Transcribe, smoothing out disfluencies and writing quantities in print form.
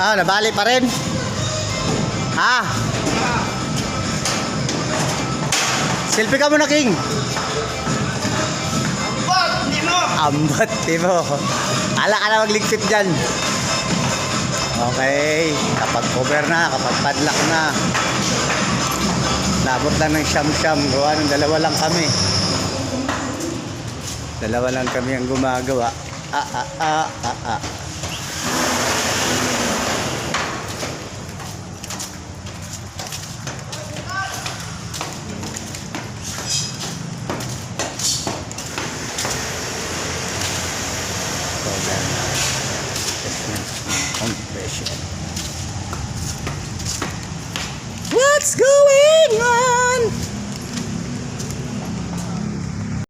Ah, nabali pa rin. Ha? Selfie ka muna, King. Ambat, di mo. Ala ka na magligpit dyan. Okay. Kapag cover na, kapag padlock na. Labot lang ng siyam-siyam. Gawa ng dalawa lang kami. Dalawa lang kami ang gumagawa.